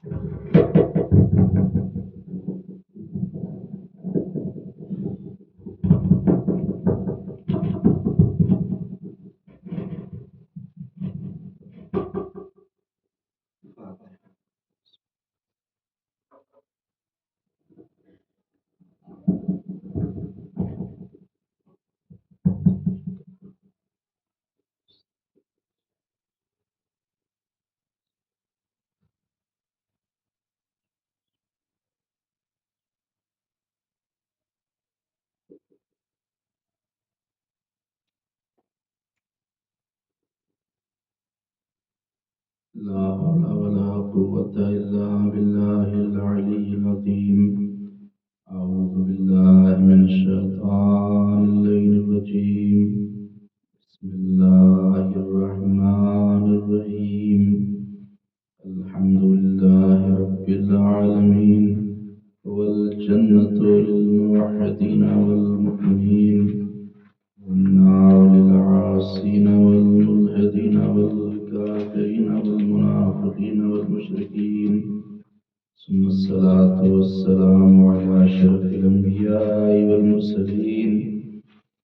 لا حول ولا قوة إلا بالله العلي العظيم. أعوذ بالله من الشيطان اللعين الرجيم. بسم الله الرحمن الرحيم. الحمد لله رب العالمين، والجنة للموحدين والمؤمنين، والنار للعاصين والملحدين والكافرين والمنافقين والمشركين. ثم الصلاة والسلام على أشرف الأنبياء والمرسلين،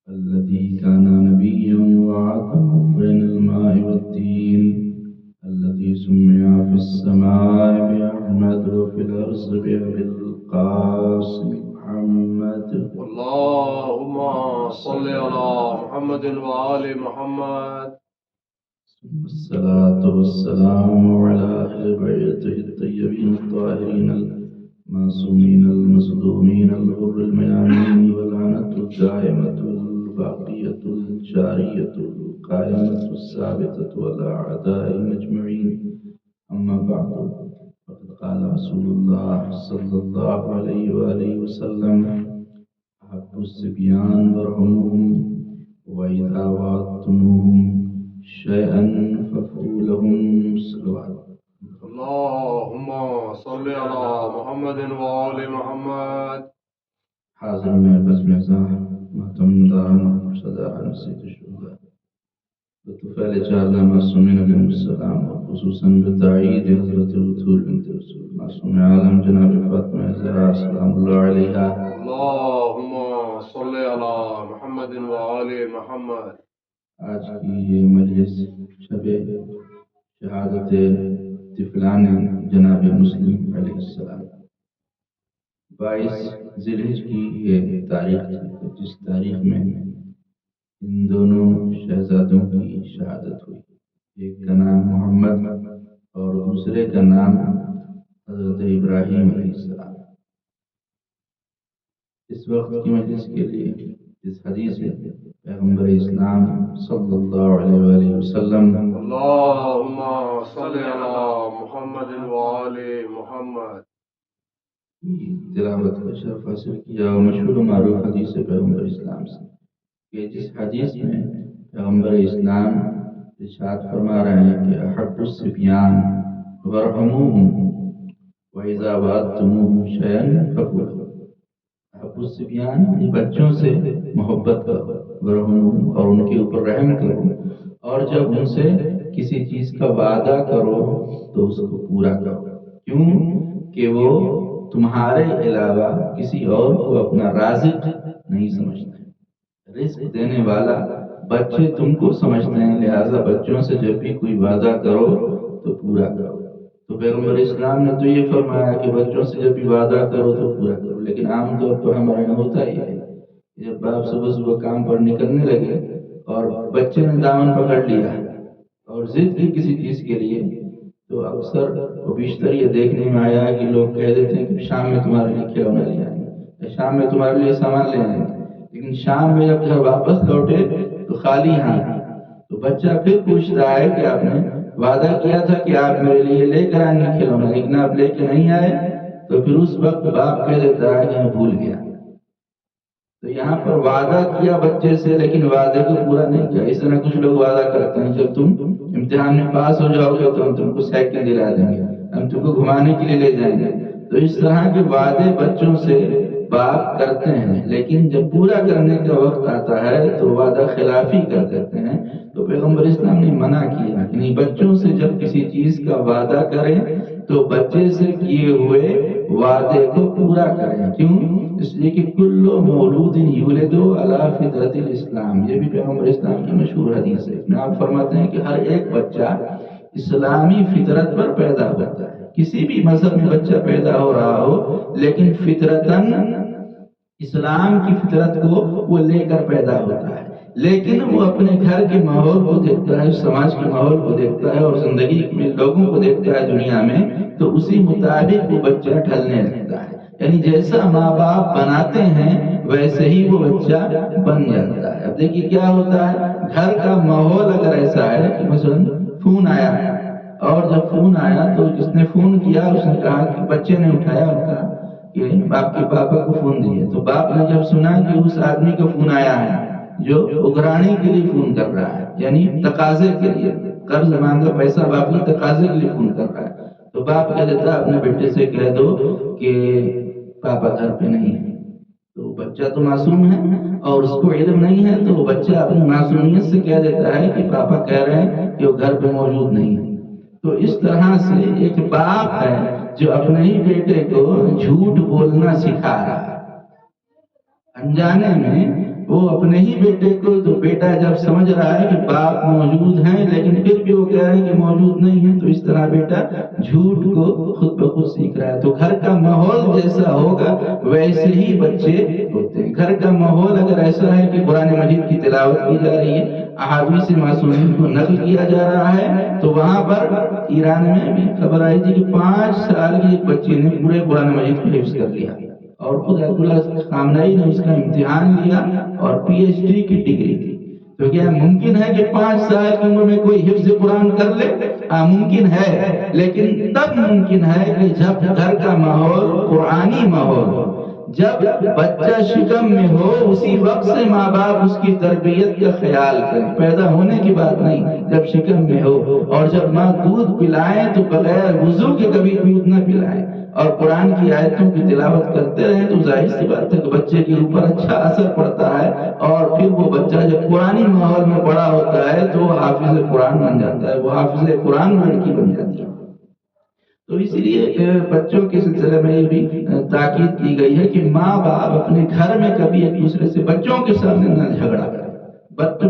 الذي كان نبيا وعظما بين الماء والدين، الذي سمع في السماء بأحمد وفي الأرض بأبي القاسم محمد. اللهم صل على محمد وآل محمد. ثم الصلاة والسلام على أهل بيته الطيبين الطاهرين المعصومين المظلومين الغر الميامين، واللعنة الدائمة الباقية الجارية القائمة الثابتة على أعدائهم أجمعين. أما بعد، فقد قال رسول الله صلى الله عليه وآله وسلم: أحب الصبيان وارحموهم، وإذا وعدتموهم شيئا فافعلوا لهم صلوات. اللهم صل على محمد وآل محمد. حاضر میں بس مزاح محترم داران صداران سید الشهداء بطفال چاردہ معصومین علیہ السلام، وخصوصاً بتعیید حضرت بطول بنت رسول معصوم عالم جناب فاطمہ زہرا سلام اللہ علیہا. اللهم صل على محمد وآل محمد. آج کی یہ مجلس شب شہادت طفلان جناب مسلم علیہ السلام 22 ذی الحجہ کی یہ تاریخ ہے، جس تاریخ میں ان دونوں شہزادوں کی شہادت ہوئی. ایک کا نام محمد اور دوسرے کا نام حضرت ابراہیم علیہ السلام. اس وقت کی مجلس کے لیے اس حدیث میں پیغمبر اسلام صلی اللہ علیہ وآلہ وسلم اللهم صل على محمد وآل محمد کی تلاوت کا شرف حاصل کیا، اور مشہور و معروف حدیث پیغمبر اسلام سے کہ جس حدیث میں پیغمبر اسلام ارشاد فرما رہے ہیں کہ احب الصبیان وارحموہم وإذا وعدتموہم شیئا فافعلوا. احب الصبیان بچوں سے محبت کرو، ورحموہم اور ان کے اوپر رحم کرو، اور جب ان سے کسی چیز کا وعدہ کرو تو اس کو پورا کرو. کیوں کہ وہ تمہارے علاوہ کسی اور کو اپنا رازق نہیں سمجھتے. رزق دینے والا بچے تم کو سمجھتے ہیں، لہذا بچوں سے جب بھی کوئی وعدہ کرو تو پورا کرو. تو پیغمبر اسلام نے تو یہ فرمایا کہ بچوں سے جب بھی وعدہ کرو تو پورا کرو. لیکن عام طور پر ہمارے یہاں ہوتا ہی ہے، جب باپ صبح صبح کام پر نکلنے لگے اور بچے نے دامن پکڑ لیا اور ضد کی کسی چیز کے لیے، تو اکثر و بیشتر یہ دیکھنے میں آیا ہے کہ لوگ کہہ دیتے ہیں کہ شام میں تمہارے لیے کھلونا لے آئیں گے، شام میں تمہارے لیے سامان لے آئیں گے. لیکن شام میں جب گھر واپس لوٹے تو خالی ہاتھ. تو بچہ پھر پوچھتا ہے کہ آپ نے وعدہ کیا تھا کہ آپ میرے لیے لے کر آئیں گے کھلونا، لیکن آپ لے کے نہیں آئے. تو پھر اس وقت باپ کہہ دیتا ہے کہ میں بھول گیا. تو یہاں پر وعدہ کیا بچے سے، لیکن وعدے کو پورا نہیں کیا. اس طرح کچھ لوگ وعدہ کرتے ہیں جب تم امتحان میں پاس ہو جاؤ گے تو ہم تم کو سائیکل دلا دیں گے، ہم تم کو گھمانے کے لیے لے جائیں گے. تو اس طرح کے وعدے بچوں سے باپ کرتے ہیں، لیکن جب پورا کرنے کا وقت آتا ہے تو وعدہ خلافی کر دیتے ہیں. تو پیغمبر اسلام نے منع کیا کہ نہیں، بچوں سے جب کسی چیز کا وعدہ کریں تو بچے سے کیے ہوئے وعدے کو پورا کریں. کیوں؟ اس لیے کہ کل مولود یولد علی فطرت الاسلام، یہ بھی پیغمبر اسلام کی مشہور حدیث ہے. میں آپ فرماتے ہیں کہ ہر ایک بچہ اسلامی فطرت پر پیدا ہوتا ہے. کسی بھی مذہب میں بچہ پیدا ہو رہا ہو لیکن فطرتاً اسلام کی فطرت کو وہ لے کر پیدا ہوتا ہے، لیکن وہ اپنے گھر کے ماحول کو دیکھتا ہے، سماج کے ماحول کو دیکھتا ہے اور زندگی میں لوگوں کو دیکھتا ہے دنیا میں، تو اسی مطابق وہ بچہ ڈھلنے لگتا ہے. یعنی جیسا ماں باپ بناتے ہیں ویسے ہی وہ بچہ بن جاتا ہے. اب دیکھیے کیا ہوتا ہے، گھر کا ماحول اگر ایسا ہے کہ مثلا فون آیا، اور جب فون آیا تو جس نے فون کیا اس نے کہا کہ بچے نے اٹھایا اور کہا کہ آپ کے پاپا کو فون دیے. تو باپ نے جب سنا کہ اس آدمی کا فون آیا ہے جو اگرانے کے لیے فون کر رہا ہے، یعنی تقاضے کے لیے، قرض مانگا پیسہ باپ نے تقاضے کے لیے فون کر رہا ہے، تو باپ کہہ دیتا اپنے بیٹے سے کہہ دو کہ پاپا گھر پہ نہیں ہے. تو بچہ تو معصوم ہے اور اس کو علم نہیں ہے، تو بچہ اپنی معصومیت سے کہہ دیتا ہے کہ پاپا کہہ رہے ہیں کہ وہ گھر پہ موجود نہیں ہے. تو اس طرح سے ایک باپ ہے جو اپنے ہی بیٹے کو جھوٹ بولنا سکھا رہا ہے انجانے میں. وہ اپنے ہی بیٹے کو، تو بیٹا جب سمجھ رہا ہے کہ باپ موجود ہیں لیکن پھر بھی وہ کہہ رہے ہیں کہ موجود نہیں ہے، تو اس طرح بیٹا جھوٹ کو خود بخود سیکھ رہا ہے. تو گھر کا ماحول جیسا ہوگا ویسے ہی بچے ہوتے ہیں. گھر کا ماحول اگر ایسا ہے کہ قرآن مجید کی تلاوت کی جا رہی ہے، احادیث معصومین کو نقل کیا جا رہا ہے، تو وہاں پر ایران میں بھی خبر آئی تھی کہ 5 سال کی ایک بچی نے پورے قرآن مجید کو حفظ کر لیا، اور خود آیت اللہ خامنئی نے اس کا امتحان لیا اور پی ایچ ڈی کی ڈگری تھی. تو کیا ممکن ہے کہ 5 سال کی عمر میں کوئی حفظ قرآن کر لے؟ ہاں ممکن ہے، لیکن تب ممکن ہے کہ جب گھر کا ماحول قرآنی ماحول ہو. جب بچہ شکم میں ہو اسی وقت سے ماں باپ اس کی تربیت کا خیال کریں، پیدا ہونے کی بات نہیں، جب شکم میں ہو. اور جب ماں دودھ پلائیں تو بغیر وضو کے کبھی دودھ نہ پلائیں، اور قرآن کی آیتوں کی تلاوت کرتے رہیں، تو ظاہر سی بات ہے کہ بچے کے اوپر اچھا اثر پڑتا ہے، اور پھر وہ بچہ جب قرآنی ماحول میں بڑا ہوتا ہے تو وہ حافظ قرآن بن جاتا ہے، وہ حافظ قرآن لڑکی بن جاتی ہے. تو اسی لیے بچوں کے سلسلے میں یہ بھی تاکید کی گئی ہے کہ ماں باپ اپنے گھر میں کبھی ایک دوسرے سے بچوں کے سامنے نہ جھگڑا کریں،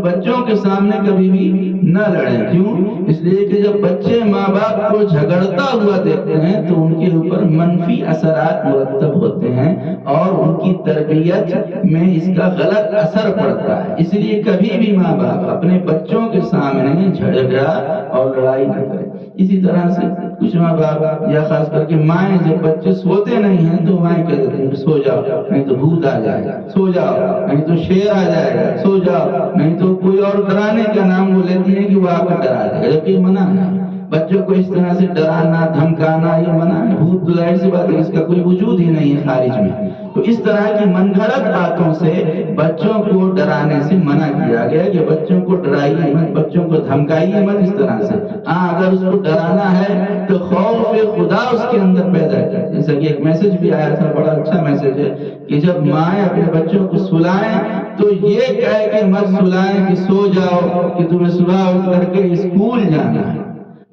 بچوں کے سامنے کبھی بھی نہ لڑیں. کیوں؟ اس لیے کہ جب بچے ماں باپ کو جھگڑتا ہوا دیکھتے ہیں تو ان کے اوپر منفی اثرات مرتب ہوتے ہیں اور ان کی تربیت میں اس کا غلط اثر پڑتا ہے. اس لیے کبھی بھی ماں باپ اپنے بچوں کے سامنے جھگڑا اور لڑائی نہ کریں. اسی طرح سے کچھ ماں باپ یا خاص کر کے مائیں جب بچے سوتے نہیں ہیں تو مائیں کہہ دیتے ہیں سو جاؤ نہیں تو بھوت آ جائے گا، سو جاؤ نہیں تو شیر آ جائے گا، سو جاؤ نہیں تو کوئی اور ڈرانے کا نام وہ لیتی ہے کہ وہ آپ کو ڈرا دے گا، جبکہ یہ منع ہے. بچوں کو اس طرح سے ڈرانا دھمکانا یہ منع ہے. بھوت تو ظاہر سی بات ہے اس کا کوئی وجود ہی نہیں ہے خارج میں. تو اس طرح کی من گھڑت باتوں سے بچوں کو ڈرانے سے منع کیا گیا کہ بچوں کو ڈرائیے مت، بچوں کو دھمکائیے مت اس طرح سے. ہاں اگر اس کو ڈرانا ہے تو خوف خدا اس کے اندر پیدا کرے. جیسا کہ ایک میسج بھی آیا تھا، بڑا اچھا میسج ہے کہ جب مائیں اپنے بچوں کو سلائیں تو یہ کہہ کے مت سلائیں کہ سو جاؤ کہ تمہیں صبح اٹھ کر کے اسکول جانا ہے،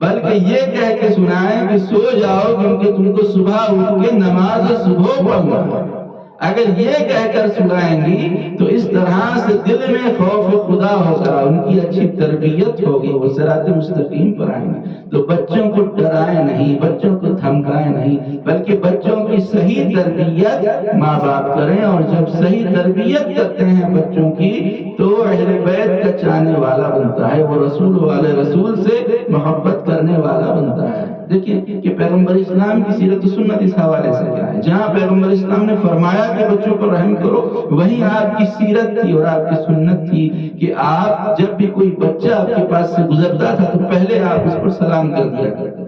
بلکہ یہ کہہ کے سنائیں کہ سو جاؤ کیونکہ تم کو صبح اٹھ کے نماز صبح پڑھنا ہے. اگر یہ کہہ کر سنائیں گی تو اس طرح سے دل میں خوف خدا ہوگا، ان کی اچھی تربیت ہوگی، وہ صراط مستقیم پر آئیں گے. تو بچوں کو ڈرائیں نہیں، بچوں کو دھمکائیں نہیں، بلکہ بچوں کی صحیح تربیت ماں باپ کریں. اور جب صحیح تربیت کرتے ہیں بچوں کی تو اہل بیت کا چاہنے والا بنتا ہے، وہ رسول والے رسول سے محبت کرنے والا بنتا ہے. دیکھیں کہ پیغمبر اسلام کی سیرت و سنت اس حوالے سے کیا ہے. جہاں پیغمبر اسلام نے فرمایا کہ بچوں پر رحم کرو، وہیں آپ کی سیرت تھی اور آپ کی سنت تھی کہ آپ جب بھی کوئی بچہ آپ کے پاس سے گزرتا تھا تو پہلے آپ اس پر سلام کر دیا کرتے،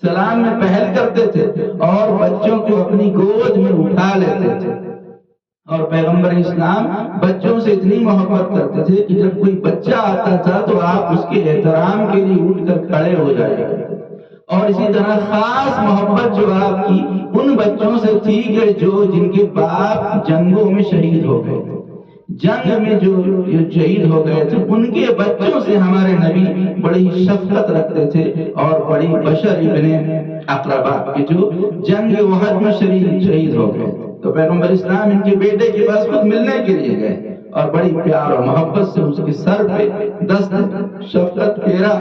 سلام میں پہل کرتے تھے اور بچوں کو اپنی گود میں اٹھا لیتے تھے. اور پیغمبر اسلام بچوں سے اتنی محبت کرتے تھے کہ جب کوئی بچہ آتا تھا تو آپ اس کے احترام کے لیے اٹھ کر کھڑے ہو جایا کرتے تھے. اور اسی طرح خاص محبت جو آپ کی ان بچوں سے تھی کہ جن کے باپ جنگوں میں شہید ہو گئے تھے. جنگ میں جو شہید ہو گئے تھے ان کے بچوں سے ہمارے نبی بڑی شفقت رکھتے تھے، اور بڑی بشر ابن اقربا کے جو جنگ احد میں شہید ہو گئے، تو پیغمبر اسلام ان کے بیٹے کے پاس خود ملنے کے لیے گئے اور بڑی پیار اور محبت سے اس کے سر پہ دست شفقت پھیرا،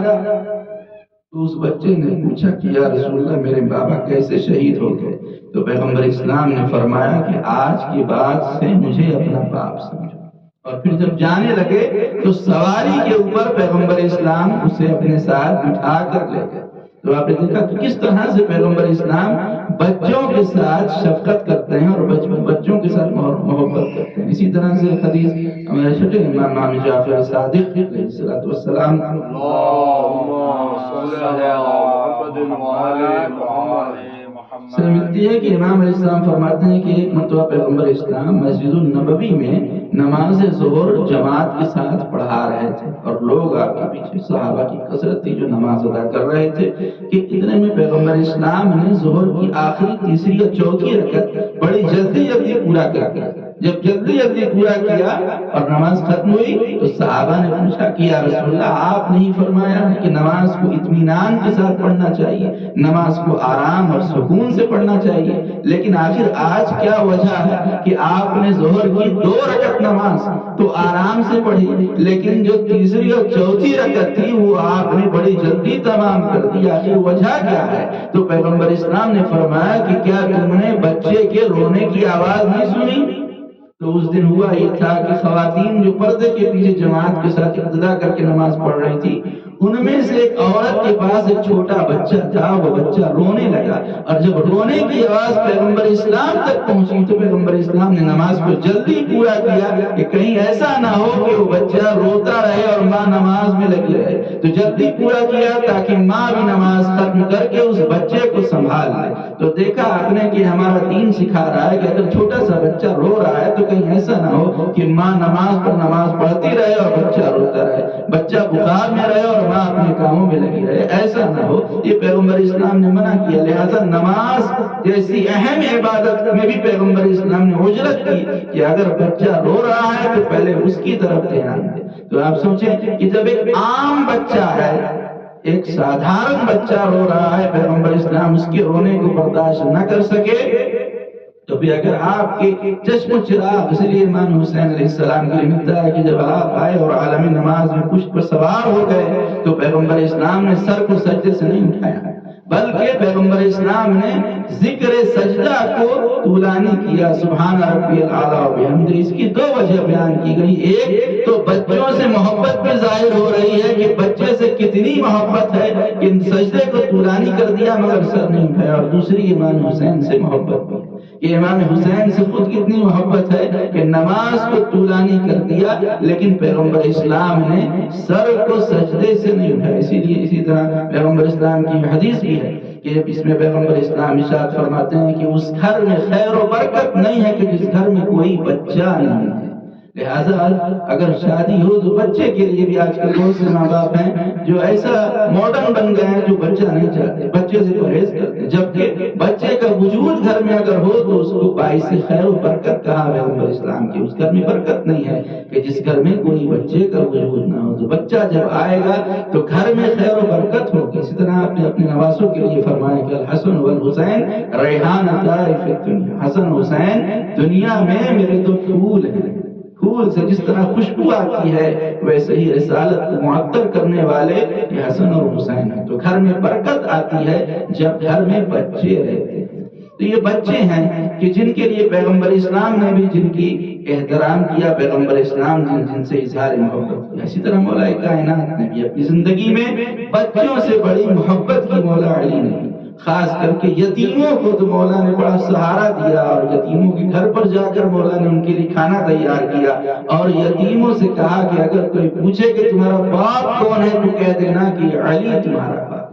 تو اس بچے نے پوچھا کہ یا رسول اللہ میرے بابا کیسے شہید ہو گئے؟ تو پیغمبر اسلام نے فرمایا کہ آج کے بعد سے مجھے اپنا باپ سمجھو، اور پھر جب جانے لگے تو سواری کے اوپر پیغمبر اسلام اسے اپنے ساتھ بٹھا کر لے گئے۔ تو آپ نے دیکھا کہ کس طرح سے پیغمبر اسلام بچوں کے ساتھ شفقت کرتے ہیں اور بچوں کے ساتھ محبت کرتے ہیں۔ اسی طرح سے حدیث ہمارے چھوٹے امام جعفر صادق علیہ السلام سے ملتی ہے کہ امام علیہ السلام فرماتے ہیں کہ ایک مرتبہ پیغمبر اسلام مسجد النبوی میں نماز ظہر جماعت کے ساتھ پڑھا رہے تھے، اور لوگ آپ کے پیچھے صحابہ کی کثرت تھی جو نماز ادا کر رہے تھے، کہ اتنے میں پیغمبر اسلام نے ظہر کی آخری تیسری اور چوتھی رکعت بڑی جلدی پورا کر دیا۔ جب جلدی پورا کیا اور نماز ختم ہوئی تو صحابہ نے پوچھا کہ یا رسول اللہ آپ نے ہی فرمایا ہے کہ نماز کو اطمینان کے ساتھ پڑھنا چاہیے، نماز کو آرام اور سکون سے پڑھنا چاہیے، لیکن آخر آج کیا وجہ ہے کہ آپ نے ظہر کی 2 رکعت نماز تو آرام سے پڑھی، لیکن جو تیسری اور چوتھی رکعت تھی وہ آپ نے بڑی جلدی تمام کر دی، آخر وجہ کیا ہے؟ تو پیغمبر اسلام نے فرمایا کہ کیا تم نے بچے کے رونے کی آواز نہیں سنی؟ تو اس دن ہوا یہ تھا کہ خواتین جو پردے کے پیچھے جماعت کے ساتھ اقتدا کر کے نماز پڑھ رہی تھی، ان میں سے ایک عورت کے پاس ایک چھوٹا بچہ تھا، وہ بچہ رونے لگا، اور جب رونے کی آواز پیغمبر اسلام تک پہنچی تو پیغمبر اسلام نے نماز کو جلدی پورا کیا کہ کہیں ایسا نہ ہو کہ وہ بچہ روتا رہے اور ماں نماز میں لگی رہے، تو جلدی پورا کیا تاکہ ماں بھی نماز ختم کر کے اس بچے کو سنبھال لے۔ تو دیکھا آپ نے کہ ہمارا دین سکھا رہا ہے کہ اگر چھوٹا سا بچہ رو رہا ہے تو کہیں ایسا نہ ہو کہ ماں نماز پر نماز پڑھتی رہے اور بچہ روتا رہے، بچہ بخار میں رہے اور ماں اپنے کاموں میں لگی رہے، ایسا نہ ہو، یہ پیغمبر اسلام نے منع کیا۔ لہذا نماز جیسی اہم عبادت میں بھی پیغمبر اسلام نے اجرت کی کہ اگر بچہ رو رہا ہے تو پہلے اس کی طرف دھیان دے۔ تو آپ سوچیں کہ جب ایک عام بچہ ہے، ایک سادھارن بچہ رو رہا ہے، پیغمبر اسلام اس کے رونے کو برداشت نہ کر سکے، تو بھی اگر آپ کے چشم و چراغ، اس لیے امام حسین علیہ السلام کے لیے ملتا ہے کہ جب آپ آئے اور عالم نماز میں پشت پر سوار ہو گئے تو پیغمبر اسلام نے سر کو سجدے سے نہیں اٹھایا، بلکہ پیغمبر اسلام نے ذکر سجدہ کو طولانی کیا، سبحان ربی الاعلیٰ و بحمدہ۔ اس کی 2 وجہ بیان کی گئی، ایک تو بچوں سے محبت بھی ظاہر ہو رہی ہے کہ بچے سے کتنی محبت ہے کہ سجدے کو طولانی کر دیا مگر سر نہیں اٹھایا، اور دوسری امام حسین سے محبت بھی کہ امام حسین سے خود کتنی محبت ہے کہ نماز کو طولانی کر دیا لیکن پیغمبر اسلام نے سر کو سجدے سے نہیں اٹھایا۔ اسی طرح پیغمبر اسلام کی حدیث بھی ہے کہ اس میں پیغمبر اسلام ارشاد فرماتے ہیں کہ اس گھر میں خیر و برکت نہیں ہے کہ جس گھر میں کوئی بچہ نہیں ہے۔ لہذا اگر شادی ہو تو بچے کے لیے بھی آج کل بہت سے ماں باپ ہیں جو ایسا ماڈرن بن گئے ہیں جو بچہ نہیں چاہتے، بچے سے پرہیز کرتے ہیں، جبکہ بچے کا وجود گھر میں اگر ہو تو اس کو باعث خیر و برکت کہا پیغمبر اسلام کی۔ اس گھر میں برکت نہیں ہے کہ جس گھر میں کوئی بچے کا وجود نہ ہو، تو بچہ جب آئے گا تو گھر میں خیر و برکت ہوگی۔ اسی طرح آپ نے اپنے نواسوں کے لیے فرمایا کہ الحسن والحسین ریحانتا فی الدنیا، حسن حسین دنیا میں میرے تو پھول ہیں، پھول سے جس طرح خوشبو آتی ہے ویسے ہی رسالت کو معطر کرنے والے یہ حسن اور حسین ہیں۔ تو گھر میں برکت آتی ہے جب گھر میں بچے رہتے ہیں۔ تو یہ بچے ہیں کہ جن کے لیے پیغمبر اسلام نے بھی جن کی احترام کیا، پیغمبر اسلام جن سے اظہار محبت کیا، اسی طرح مولا کائنات نے بھی اپنی زندگی میں بچوں سے بڑی محبت کی مولا علی نے، خاص کر کے یتیموں کو تو مولا نے بڑا سہارا دیا، اور یتیموں کے گھر پر جا کر مولا نے ان کے لیے کھانا تیار کیا، اور یتیموں سے کہا کہ اگر کوئی پوچھے کہ تمہارا باپ کون ہے تو کہہ دینا کہ علی تمہارا باپ۔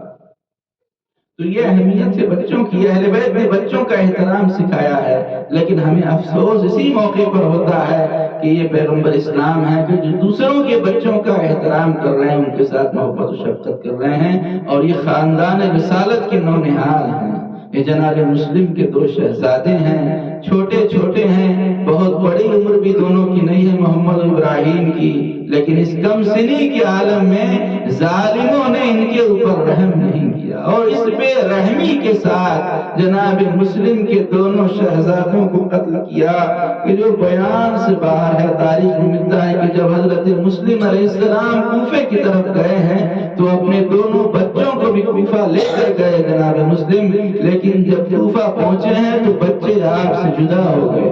تو یہ اہمیت ہے بچوں کی، اہل بیت نے بچوں کا احترام سکھایا ہے، لیکن ہمیں افسوس اسی موقع پر ہوتا ہے کہ یہ پیغمبر اسلام ہے کہ جو دوسروں کے بچوں کا احترام کر رہے ہیں، ان کے ساتھ محبت و شفقت کر رہے ہیں، اور یہ خاندان رسالت کے نونہال ہیں۔ یہ جناب مسلم کے دو شہزادے ہیں، چھوٹے چھوٹے ہیں، بہت بڑی عمر بھی دونوں کی نہیں ہے محمد و ابراہیم کی، لیکن اس کم سنی کے عالم میں ظالموں نے ان کے اوپر رحم نہیں کیا، اور اس بے رحمی کے ساتھ جناب مسلم کے دونوں شہزادوں کو قتل کیا کہ جو بیان سے باہر ہے۔ تاریخ میں ملتا ہے کہ جب حضرت مسلم علیہ السلام کوفے کی طرف گئے ہیں تو اپنے دونوں بچوں کو بھی کوفہ لے کر گئے جناب مسلم، لیکن جب کوفہ پہنچے ہیں تو بچے آپ سے جدا ہو گئے،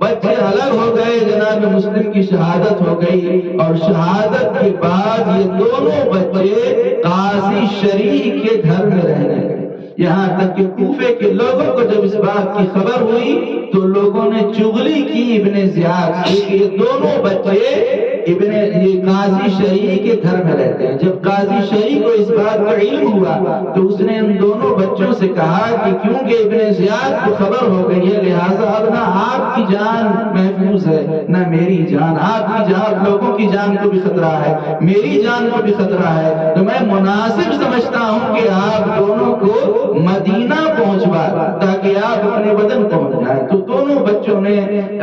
بچے الگ ہو گئے، جناب مسلم کی شہادت ہو گئی، اور شہادت کے بعد یہ دونوں بچے قاضی شریح کے گھر میں رہنے لگے۔ یہاں تک کہ کوفے کے لوگوں کو جب اس بات کی خبر ہوئی تو لوگوں نے چغلی کی ابن زیاد سے کہ یہ دونوں بچے یہ قاضی شریح کے گھر میں رہتے ہیں۔ جب قاضی شریح کو اس بات کا علم ہوا تو اس نے ان دونوں بچوں سے کہا کہ کیونکہ ابن زیاد کو خبر ہو گئی ہے، لہٰذا اب نہ آپ کی جان محفوظ ہے نہ میری جان، آپ کی جان، لوگوں کی جان کو بھی خطرہ ہے، میری جان کو بھی خطرہ ہے، تو میں مناسب سمجھتا ہوں کہ آپ دونوں کو مدینہ پہنچوا تاکہ آپ اپنے وطن پہنچ جائیں۔ تو دونوں بچوں نے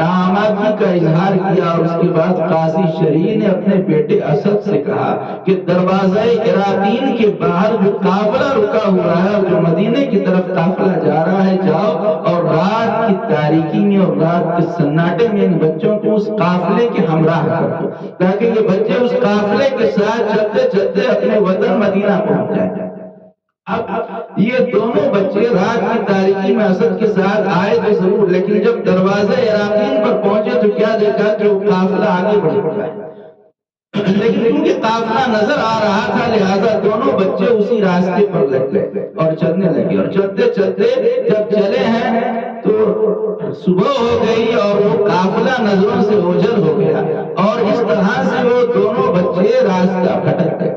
آمادگی کا اظہار کیا، اور اس کے بعد قاضی شریح نے اپنے بیٹے اسد سے کہا کہ دروازہ عراقین کے باہر جو قافلہ رکا ہوا ہے، جو مدینے کی طرف قافلہ جا رہا ہے، جاؤ اور رات کی تاریکی میں اور رات کے سناٹے میں ان بچوں کو اس قافلے کے ہمراہ کر دو تاکہ یہ بچے اس قافلے کے ساتھ چلتے چلتے اپنے وطن مدینہ پہنچ جائیں۔ اب یہ دونوں بچے رات کی تاریکی میں اسد کے ساتھ آئے تو ضرور، لیکن جب دروازہ عراقین پر پہنچے تو کیا دیکھا کہ وہ قافلہ آگے بڑھ رہا ہے، لیکن کیونکہ قافلہ نظر آ رہا تھا لہذا دونوں بچے اسی راستے پر لگ گئے اور چلنے لگے، اور چلتے چلتے جب چلے ہیں تو صبح ہو گئی اور وہ قافلہ نظروں سے اوجھل ہو گیا، اور اس طرح سے وہ دونوں بچے راستہ بھٹک گئے۔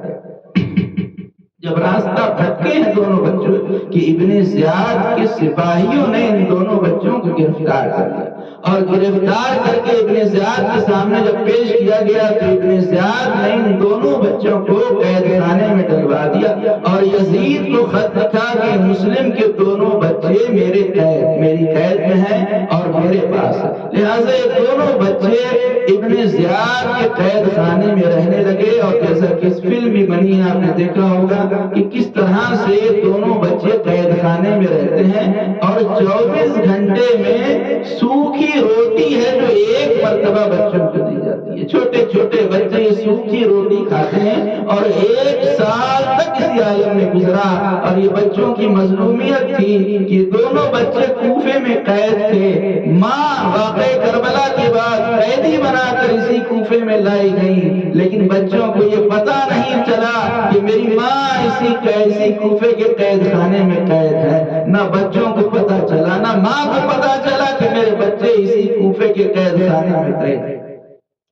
جب راستہ بھٹکے ہیں دونوں بچوں کہ ابن زیاد کے سپاہیوں نے ان دونوں بچوں کو گرفتار کر لیا، اور گرفتار کر کے ابن زیاد کے سامنے جب پیش کیا گیا تو ابن زیاد نے ان دونوں بچوں کو قید خانے میں ڈلوا دیا، اور یزید کو خط لکھا کہ مسلم کے دونوں بچے میری قید میں ہیں اور میرے پاس، لہٰذا یہ دونوں بچے ابن زیاد کے قید خانے میں رہنے لگے۔ اور جیسا کہ اس فلم میں بنی ہے، آپ نے دیکھا ہوگا کہ کس طرح سے دونوں بچے قید خانے میں رہتے ہیں، اور 24 گھنٹے میں سوکھی روٹی ہے جو ایک مرتبہ بچوں کو دی جاتی ہے۔ چھوٹے چھوٹے بچے یہ سوکھی روٹی کھاتے ہیں، اور 1 سال تک اسی عالم میں گزرا، اور یہ بچوں کی مظلومیت تھی کہ دونوں بچے کوفے میں قید تھے، ماں واقعہ کربلا کے بعد قیدی بنا کر اسی کوفے میں لائی گئی، لیکن بچوں کو یہ پتہ نہیں چلا کہ میری ماں اسی کوفے کے قید خانے میں قید ہے، نہ بچوں کو پتہ چلا، نہ ماں کو پتہ چلا کہ میرے بچے اسی کوفے کے قید خانے میں قید ہیں۔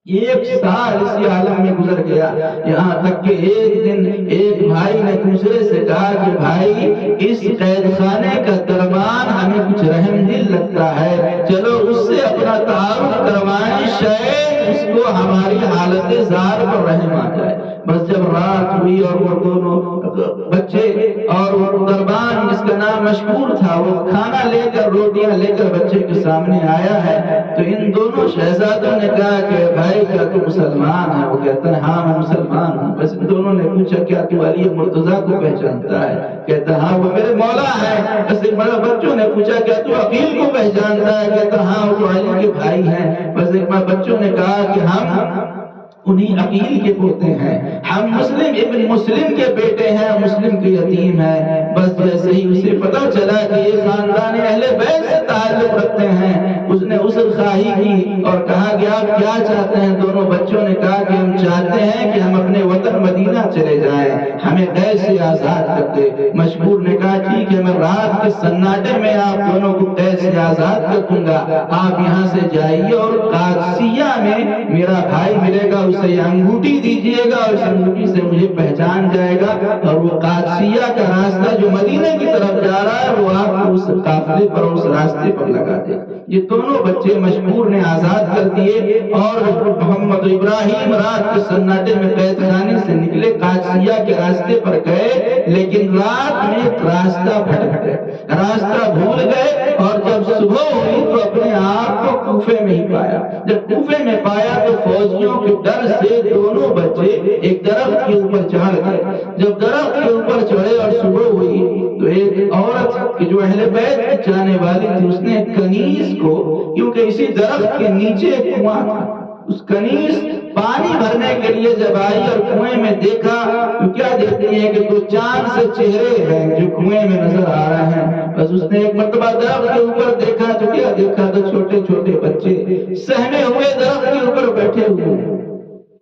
1 سال اسی عالم میں گزر گیا، یہاں تک کہ ایک دن ایک بھائی نے دوسرے سے کہا کہ بھائی اس قید خانے کا دربان ہمیں کچھ رحم دل لگتا ہے، چلو اس سے اپنا تعارف کروائیں، شاید اس کو ہماری حالت زار پر رحم آ جائے۔ بس جب رات ہوئی اور وہ دونوں بچے اور وہ دربان جس کا نام مشکور تھا وہ کھانا لے کر روٹیاں لے کر بچے کے سامنے آیا ہے، تو ان دونوں شہزادوں نے کہا کہ بھائی کیا تو مسلمان ہے؟ وہ کہتا ہے ہاں میں مسلمان ہوں۔ بس ان دونوں نے پوچھا کیا تو علی مرتضیٰ کو پہچانتا ہے؟ کہتا ہاں وہ میرے مولا ہے۔ بس ایک بڑا بچوں نے پوچھا کیا تو عقیل کو پہچانتا ہے؟ کہتا ہاں وہ علی کے بھائی ہیں۔ بس ایک بار بچوں نے کہا کہ ہم انہی عقیل کے پوتے ہیں، ہم مسلم ابن مسلم کے بیٹے ہیں، مسلم کے یتیم ہیں۔ بس جیسے ہی اسے پتہ چلا کہ یہ خاندان اہل بیت سے تعلق رکھتے ہیں، اس نے عذر خواہی کی اور کہا کہ آپ کیا چاہتے ہیں؟ دونوں بچوں نے کہا کہ ہم چاہتے ہیں کہ ہم اپنے وطن مدینہ چلے جائیں، ہمیں قید سے آزاد کر دے۔ مشکور نے کہا ٹھیک ہے، میں رات کے سناٹے میں آپ دونوں کو قید سے آزاد کر دوں گا، آپ یہاں سے جائیے اور قادسیہ میں میرا بھائی ملے گا، اسے یہ انگوٹھی دیجئے گا اور اس انگوٹھی سے مجھے پہچان جائے گا، اور وہ قادسیہ کا راستہ جو مدینے کی طرف جا رہا ہے وہ آپ کو اس قافلے پر اور اس راستے پر لگا دے۔ یہ دونوں بچے مشہور نے آزاد کر دیے اور محمد ابراہیم رات کے سناٹے میں قید خانے سے نکلے، قادسیہ کے راستے پر گئے، لیکن رات میں ایک راستہ بھٹک گئے، راستہ بھول گئے، اور جب صبح ہوئی تو اپنے آپ کو کوفے میں ہی پایا۔ جب کوفے میں پایا تو فوجیوں کے ڈر سے دونوں بچے ایک درخت کے اوپر چڑھ گئے۔ جب درخت کے اوپر چڑھے اور صبح ہوئی تو ایک عورت کہ جو اہل بیت کی جانے والی تھی، اس نے کنیز کو، کیونکہ اسی درخت کے نیچے ایک کنواں تھا، اس کنیز پانی بھرنے کے لیے جب آئی اور کنویں میں دیکھا تو کیا دیکھتی ہے کہ دو چاند سے چہرے ہیں جو کنویں میں نظر آ رہے ہیں۔ بس اس نے ایک مرتبہ درخت کے اوپر دیکھا تو کیا دیکھا، تو چھوٹے چھوٹے بچے سہمے ہوئے درخت کے اوپر بیٹھے ہوئے۔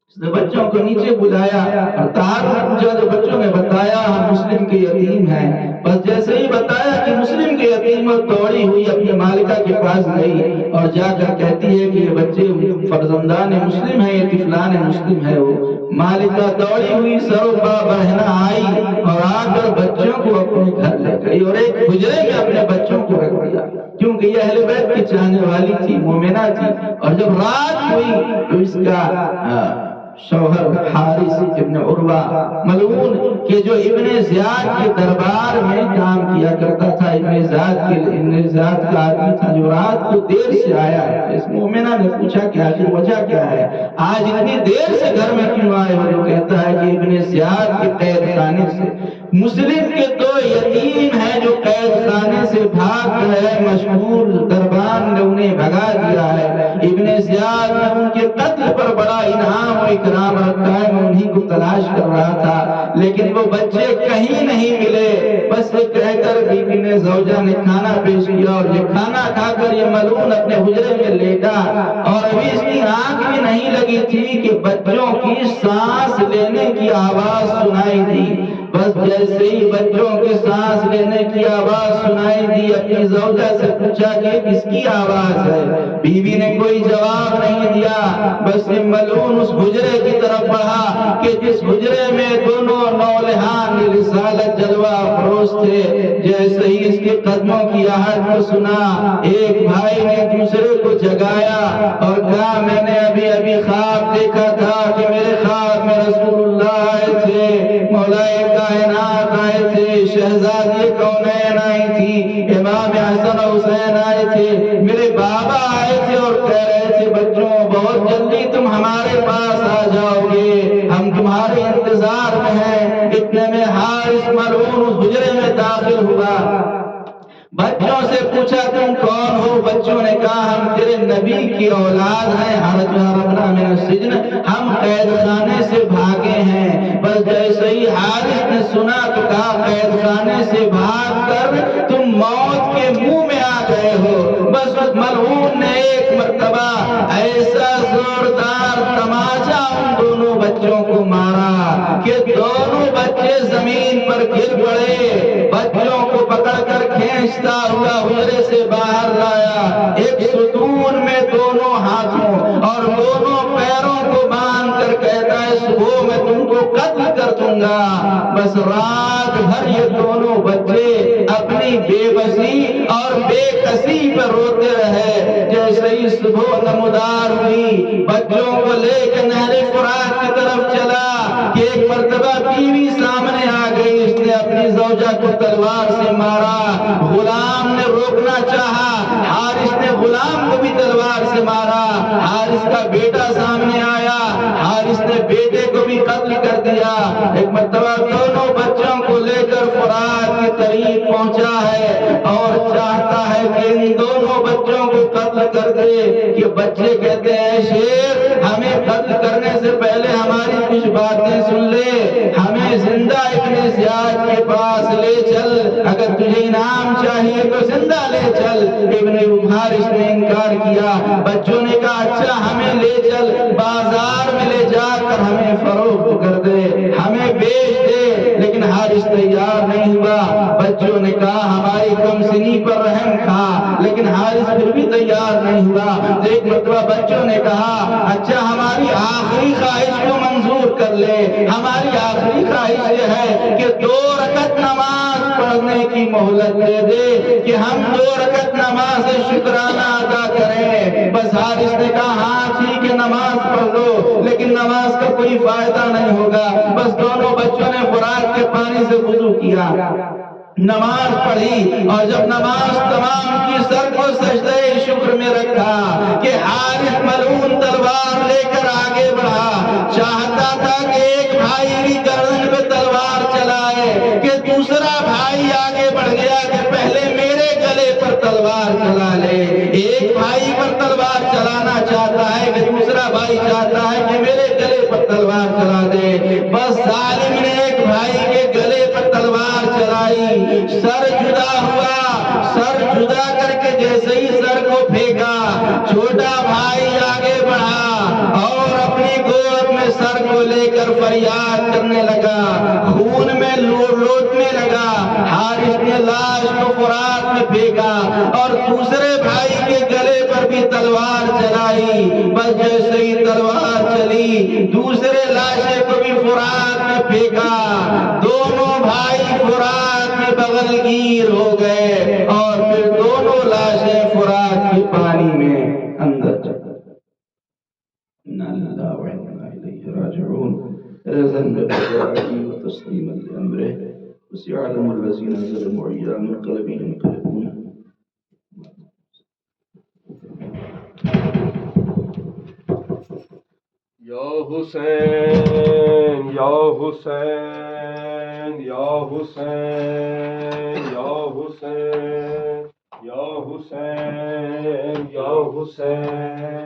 اس نے بچوں کو نیچے بلایا اور تعارف پوچھا تو بچوں نے بتایا ہم مسلم کے یتیم ہیں۔ بس جیسے ہی بتایا کہ مسلم کے یتیم، اور دوڑی ہوئی اپنی مالکہ کے پاس گئی اور جا کر کہتی ہے کہ یہ بچے فرزندان مسلم ہیں، یہ طفلان مسلم ہے۔ وہ مالکہ دوڑی ہوئی سروپا بہنا آئی اور آ کر بچوں کو اپنے گھر لے گئی اور ایک حجرے میں اپنے بچوں کو رکھ دیا، کیونکہ یہ اہل بیت کی چاہنے والی تھی، مومنہ تھی۔ اور جب رات ہوئی تو اس کا شوہر حارث ابن عروہ ملعون کہ جو ابن زیاد کے دربار میں کام کیا کرتا تھا، ابن زیاد کا آدمی تھا جو رات کو دیر سے آیا ہے، اس مومنہ نے پوچھا کہ آخر وجہ کیا ہے، آج اتنی دیر سے گھر میں کیوں آئے ہو؟ جو کہتا ہے کہ ابن زیاد کے قید خانے سے مسلم کے دو یتیم ہیں جو قید خانے سے بھاگ گئے، مشہور دربان نے انہیں بھگا دیا ہے۔ ابن زیاد نے ان کے قتل پر بڑا انعام و اکرام رکھا ہے، میں انہی کو تلاش کر رہا تھا، لیکن وہ بچے کہیں نہیں ملے۔ بس یہ کہہ کر بیوی نے زوجہ نے کھانا پیش کیا اور یہ کھانا کھا کر یہ ملعون اپنے حجرے میں لیٹا، اور ابھی اس کی آنکھ بھی نہیں لگی تھی کہ بچوں کی سانس لینے کی آواز سنائی دی۔ بس جیسے ہی بچوں کے سانس لینے کی آواز سنائی دی، اپنی زوجہ سے پوچھا کہ کس کی آواز ہے؟ بیوی نے کوئی جواب نہیں دیا۔ بس یہ ملعون اس حجرے کی طرف بڑھا کہ جس حجرے میں دونوں نولہان رسالت جلوہ افروز تھے۔ جیسے ہی اس کے قدموں کی آہٹ کو سنا، ایک بھائی نے دوسرے کو جگایا اور کہا میں نے ابھی ابھی خواب دیکھا تھا کہ میرے خواب میں رسول اللہ آئے تھے، مولا کائنات آئے تھے، شہزادی کونین آئی تھی، امام حسن حسین آئے تھے، میرے بابا آئے تھے اور کہہ رہے تھے بچوں بہت جلدی تم ہمارے پاس آ جاؤ گے، ہم تمہارے انتظار میں ہیں۔ اتنے میں حارث ملعون اس حجرے میں داخل ہوا، بچوں سے پوچھا تم کون ہو؟ بچوں نے کہا ہم تیرے نبی کی اولاد ہیں، ہربنا من السجن، ہم قید خانے سے بھاگے ہیں۔ بس جیسے ہی حارث نے سنا تو کہا قید خانے سے بھاگ کر تم موت کے منہ میں آ گئے ہو۔ بس اس ملعون نے ایک مرتبہ ایسا زوردار تماچا ان دونوں بچوں کو مارا کہ دونوں بچے زمین پر گر پڑے۔ بچوں کو پکڑ کر کھینچتا ہوا حجرے سے باہر لایا، ایک ستون میں دونوں ہاتھوں اور دونوں پیروں کو باندھ کر کہتا ہے صبح میں تم کو قتل کر دوں گا۔ بس رات بھر یہ دونوں بچے اپنی بے بسی اور بے کسی پر روتے رہے۔ جیسے ہی صبح نمودار ہوئی، بچوں کو لے کے نہر فرات کی طرف چلا کہ ایک مرتبہ بیوی سامنے آ گئی، اس نے اپنی زوجہ کو تلوار سے مارا، غلام نے روکنا چاہا، حارث نے غلام کو بھی تلوار سے مارا، حارث کا بیٹا سامنے آیا، حارث نے بیٹے کو بھی قتل کر دیا۔ ایک مرتبہ دونوں بچوں کو لے کر فرات کے قریب پہنچا ہے اور چاہتا ہے کہ ان دونوں بچوں کو قتل کر دے۔ کہ بچے کہتے ہیں شیر ہمیں قتل کرنے سے پہلے ہماری کچھ باتیں سن لے، ہمیں زندہ ابن زیاد کے پاس لے چل، اگر تجھے انعام چاہیے تو زندہ لے چل۔ ابن حارث نے انکار کیا۔ بچوں نے کہا اچھا ہمیں لے چل، بازار میں لے جا کر ہمیں فروخت کر دے، ہمیں بیچ دے، لیکن حارث تیار نہیں ہوا۔ بچوں نے کہا ہماری کم سنی پر رحم کھا، لیکن حارث پھر بھی تیار نہیں ہوا۔ تو ایک مرتبہ بچوں نے کہا اچھا ہماری آخری خواہش کو منظور کر لے، ہماری آخری خواہش یہ ہے کہ 2 رکعت نماز پڑھنے کی مہلت دے دے کہ ہم 2 رکعت نماز شکرانہ ادا کریں۔ بس حارث نے کہا ہاں ٹھیک ہے نماز پڑھ لو، لیکن نماز کا کوئی فائدہ نہیں ہوگا۔ بس دونوں بچوں نے فرات کے پانی سے وضو کیا، نماز پڑھی، اور جب نماز تمام کی سر کو سجدہ شکر میں رکھا کہ حارث ملعون تلوار لے کر آگے بڑھا، چاہتا تھا کہ ایک بھائی کی گردن پہ تلوار چلائے کہ دوسرا بھائی آگے بڑھ گیا کہ پہلے میرے گلے پر تلوار چلا لے۔ ایک بھائی پر تلوار چلانا چاہتا ہے کہ دوسرا بھائی چاہتا ہے کہ میرے گلے پر تلوار چلا دے۔ بس ظالم نے ایک بھائی کے گلے پر تلوار چلائی، سر جدا ہوا، سر جدا کر کے جیسے ہی سر کو پھینکا، چھوٹا بھائی آگے بڑھا اور اپنی گود میں سر کو لے کر فریاد کرنے لگا، خون میں لوٹنے لگا۔ حارث نے لاش کو فرات میں پھینکا اور دوسرے بھائی کے گلے پر بھی تلوار چلائی۔ بس جیسے ہی تلوار چلی، دوسرے لاشے کو بھی فرات میں پھینکا، دونوں بھائی فرات میں بغل گیر ہو گئے اور پھر دونوں لاشیں فرات کے پانی میں اندر چل گئیں۔ اِنَّا لِلَّهِ وَإِنَّا إِلَيْهِ راجعون۔ رضا بِقضائِهِ وتسليما لأمره وسيعلم الذين ظلموا أيّ منقلب ينقلبون۔ یا حسین یا حسین یا حسین یا حسین یا حسین یا حسین